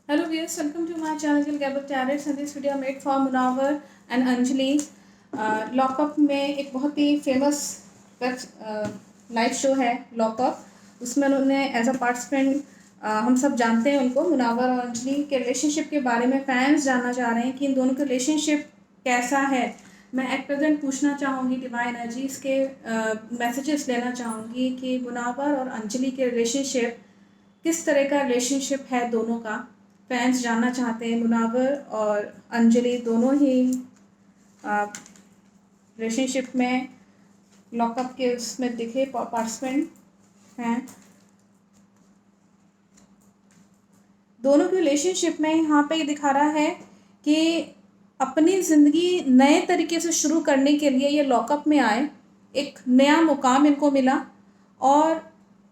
Hello viewers, welcome to my channel Gabble Tarot and this video made for Munawar and Anjali. Lockup में एक बहुत ही famous live show है lockup, उसमें उन्होंने as a participant हम सब जानते हैं उनको, मुनावर और अंजलि के रिलेशनशिप के बारे में फैंस जानना चाह रहे हैं कि इन दोनों का रिलेशनशिप कैसा है। मैं एट प्रेजेंट पूछना चाहूँगी डिवाइन एनर्जीज के मैसेजेस लेना चाहूँगी कि मुनावर और अंजलि के रिलेशनशिप किस तरह का रिलेशनशिप है दोनों का। फैंस जानना चाहते हैं मुनावर और अंजलि दोनों ही रिलेशनशिप में लॉकअप के उसमें दिखे पार्टिसिपेंट हैं। दोनों के रिलेशनशिप में यहाँ पे दिखा रहा है कि अपनी ज़िंदगी नए तरीके से शुरू करने के लिए ये लॉकअप में आए, एक नया मुकाम इनको मिला। और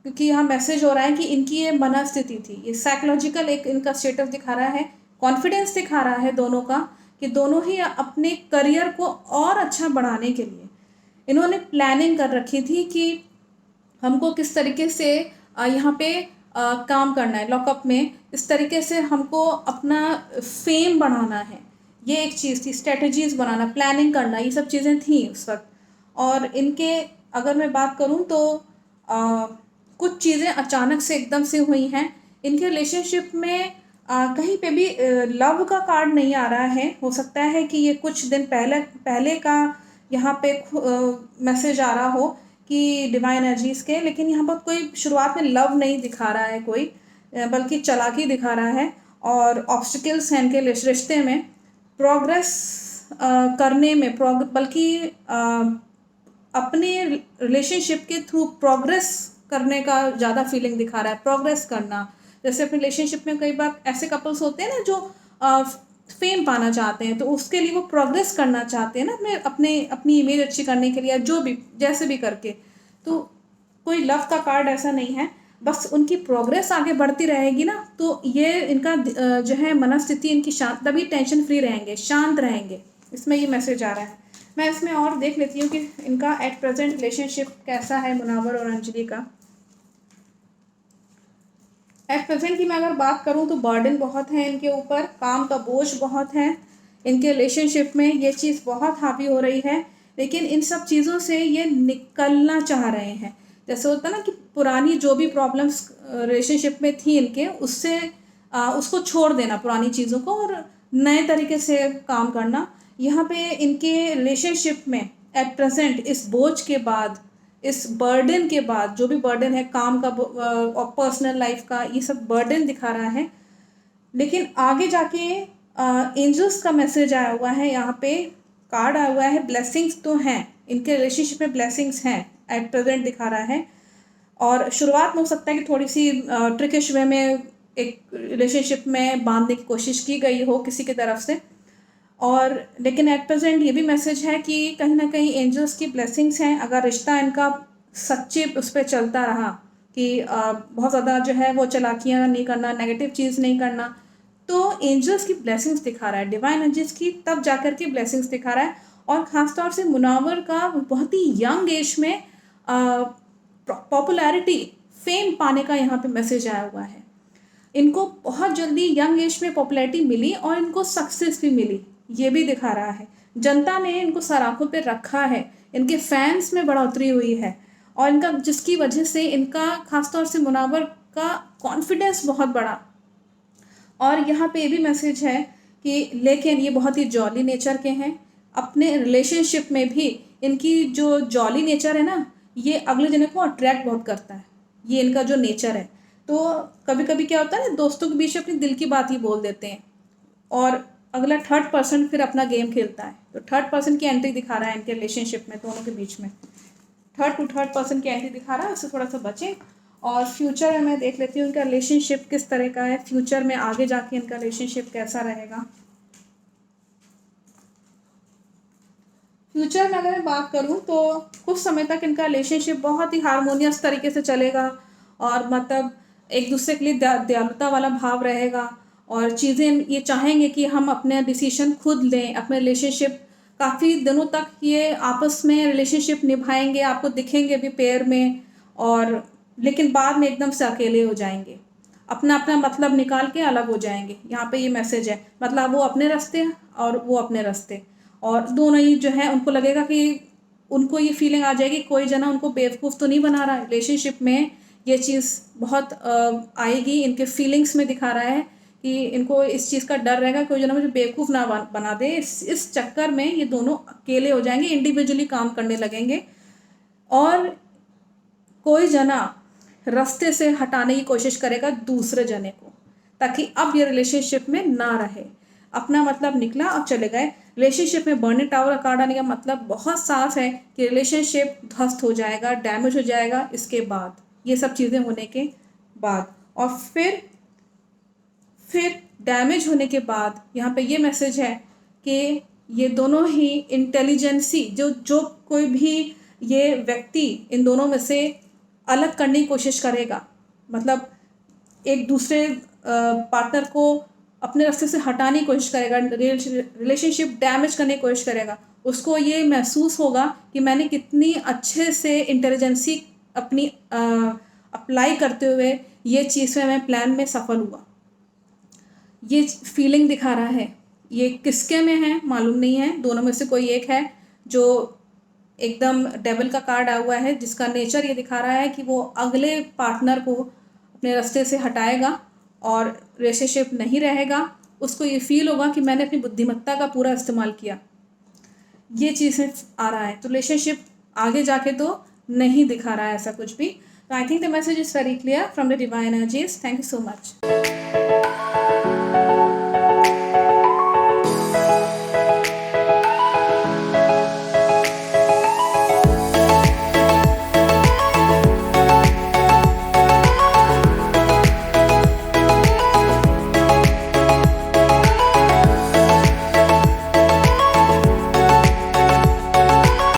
क्योंकि यहाँ मैसेज हो रहा है कि इनकी ये मनस्थिति थी, ये साइकोलॉजिकल एक इनका स्टेटस दिखा रहा है, कॉन्फिडेंस दिखा रहा है दोनों का कि दोनों ही अपने करियर को और अच्छा बढ़ाने के लिए इन्होंने प्लानिंग कर रखी थी कि हमको किस तरीके से यहाँ पे काम करना है लॉकअप में, इस तरीके से हमको अपना फेम बढ़ाना है। ये एक चीज़ थी, स्ट्रेटजीज बनाना, प्लानिंग करना, ये सब चीज़ें थी उस वक्त। और इनके अगर मैं बात करूँ तो कुछ चीज़ें अचानक से एकदम से हुई हैं इनके रिलेशनशिप में। कहीं पे भी लव का कार्ड नहीं आ रहा है। हो सकता है कि ये कुछ दिन पहले का यहाँ पे मैसेज आ रहा हो कि डिवाइन एनर्जीज के, लेकिन यहाँ पर कोई शुरुआत में लव नहीं दिखा रहा है कोई, बल्कि चालाकी दिखा रहा है और ऑब्स्टिकल्स हैं इनके रिश्ते में। प्रोग्रेस करने में बल्कि अपने रिलेशनशिप के थ्रू प्रोग्रेस करने का ज़्यादा फीलिंग दिखा रहा है। प्रोग्रेस करना, जैसे अपने रिलेशनशिप में कई बार ऐसे कपल्स होते हैं ना जो फेम पाना चाहते हैं, तो उसके लिए वो प्रोग्रेस करना चाहते हैं ना, अपनी इमेज अच्छी करने के लिए, जो भी जैसे भी करके। तो कोई लव का कार्ड ऐसा नहीं है, बस उनकी प्रोग्रेस आगे बढ़ती रहेगी ना, तो ये इनका जो है मनस्थिति इनकी शांत, तभी टेंशन फ्री रहेंगे, शांत रहेंगे, इसमें ये मैसेज आ रहा है। मैं इसमें और देख लेती हूँ कि इनका एट प्रेजेंट रिलेशनशिप कैसा है मुनावर और अंजलि का। एट प्रेजेंट की मैं अगर बात करूं तो बर्डन बहुत है इनके ऊपर, काम का बोझ बहुत है इनके रिलेशनशिप में, ये चीज़ बहुत हावी हो रही है। लेकिन इन सब चीज़ों से ये निकलना चाह रहे हैं। जैसे होता ना कि पुरानी जो भी प्रॉब्लम्स रिलेशनशिप में थी इनके, उससे उसको छोड़ देना पुरानी चीज़ों को और नए तरीके से काम करना। यहाँ पे इनके रिलेशनशिप में एट प्रेजेंट इस बोझ के बाद, इस बर्डन के बाद, जो भी बर्डन है काम का और पर्सनल लाइफ का, ये सब बर्डन दिखा रहा है। लेकिन आगे जाके एंजल्स का मैसेज आया हुआ है, यहाँ पे कार्ड आया हुआ है, ब्लेसिंग्स तो हैं इनके रिलेशनशिप में, ब्लेसिंग्स हैं एट प्रेजेंट दिखा रहा है। और शुरुआत में हो सकता है कि थोड़ी सी ट्रिकिश वे में एक रिलेशनशिप में बांधने की कोशिश की गई हो किसी की तरफ से, और लेकिन एट प्रेजेंट ये भी मैसेज है कि कहीं ना कहीं एंजल्स की ब्लेसिंग्स हैं। अगर रिश्ता इनका सच्चे उस पर चलता रहा कि बहुत ज़्यादा जो है वो चालाकियाँ नहीं करना, नेगेटिव चीज़ नहीं करना, तो एंजल्स की ब्लेसिंग्स दिखा रहा है, डिवाइन एंजल्स की तब जाकर के ब्लेसिंग्स दिखा रहा है। और ख़ासतौर से मुनावर का बहुत ही यंग एज में पॉपुलैरिटी, फेम पाने का यहाँ पे मैसेज आया हुआ है। इनको बहुत जल्दी यंग एज में पॉपुलैरिटी मिली और इनको सक्सेस भी मिली, ये भी दिखा रहा है। जनता ने इनको सराखों पे रखा है, इनके फैंस में बढ़ोतरी हुई है, और इनका जिसकी वजह से इनका खासतौर से मुनावर का कॉन्फिडेंस बहुत बढ़ा। और यहाँ पे ये भी मैसेज है कि लेकिन ये बहुत ही जॉली नेचर के हैं। अपने रिलेशनशिप में भी इनकी जो जॉली नेचर है ना, ये अगले जने को अट्रैक्ट बहुत करता है, ये इनका जो नेचर है। तो कभी कभी क्या होता है ना, दोस्तों के बीच अपनी दिल की बात ही बोल देते हैं और अगला थर्ड पर्सन फिर अपना गेम खेलता है। तो थर्ड पर्सन की एंट्री दिखा रहा है इनके रिलेशनशिप में, दोनों के बीच में थर्ड पर्सन की एंट्री दिखा रहा है, उससे थोड़ा सा बचें। और फ्यूचर में मैं देख लेती हूँ इनका रिलेशनशिप किस तरह का है, फ्यूचर में आगे जाके इनका रिलेशनशिप कैसा रहेगा। फ्यूचर में अगर मैं बात करूँ तो कुछ समय तक इनका रिलेशनशिप बहुत ही हारमोनियस तरीके से चलेगा, और मतलब एक दूसरे के लिए दयालुता वाला भाव रहेगा, और चीज़ें ये चाहेंगे कि हम अपने डिसीजन खुद लें। अपने रिलेशनशिप काफ़ी दिनों तक ये आपस में रिलेशनशिप निभाएंगे, आपको दिखेंगे भी पेयर में, और लेकिन बाद में एकदम से अकेले हो जाएंगे। अपना अपना मतलब निकाल के अलग हो जाएंगे। यहाँ पे ये मैसेज है, मतलब वो अपने रास्ते और वो अपने रास्ते, और दोनों ही जो है उनको लगेगा कि उनको ये फीलिंग आ जाएगी कोई जना उनको बेवकूफ़ तो नहीं बना रहा है। रिलेशनशिप में ये चीज़ बहुत आएगी, इनके फीलिंग्स में दिखा रहा है कि इनको इस चीज़ का डर रहेगा कोई जना मुझे बेवकूफ़ ना बना दे। इस चक्कर में ये दोनों अकेले हो जाएंगे, इंडिविजुअली काम करने लगेंगे, और कोई जना रास्ते से हटाने की कोशिश करेगा दूसरे जने को, ताकि अब ये रिलेशनशिप में ना रहे। अपना मतलब निकला और चले गए। रिलेशनशिप में बर्निंग टावर का कार्ड आने का मतलब बहुत साफ है कि रिलेशनशिप ध्वस्त हो जाएगा, डैमेज हो जाएगा इसके बाद, ये सब चीज़ें होने के बाद। और फिर डैमेज होने के बाद यहाँ पे ये मैसेज है कि ये दोनों ही इंटेलिजेंसी जो कोई भी ये व्यक्ति इन दोनों में से अलग करने की कोशिश करेगा, मतलब एक दूसरे पार्टनर को अपने रास्ते से हटाने की कोशिश करेगा, रिलेशनशिप डैमेज करने की कोशिश करेगा, उसको ये महसूस होगा कि मैंने कितनी अच्छे से इंटेलिजेंसी अपनी अप्लाई करते हुए ये चीज़ में मैं प्लान में सफल हुआ। ये फीलिंग दिखा रहा है। ये किसके में है मालूम नहीं है, दोनों में से कोई एक है जो एकदम डेविल का कार्ड आया हुआ है, जिसका नेचर ये दिखा रहा है कि वो अगले पार्टनर को अपने रास्ते से हटाएगा और रिलेशनशिप नहीं रहेगा। उसको ये फील होगा कि मैंने अपनी बुद्धिमत्ता का पूरा इस्तेमाल किया, ये चीज़ में आ रहा है। तो रिलेशनशिप आगे जाके तो नहीं दिखा रहा है ऐसा कुछ भी। तो I think the message is very clear from the divine energies. Thank you so much.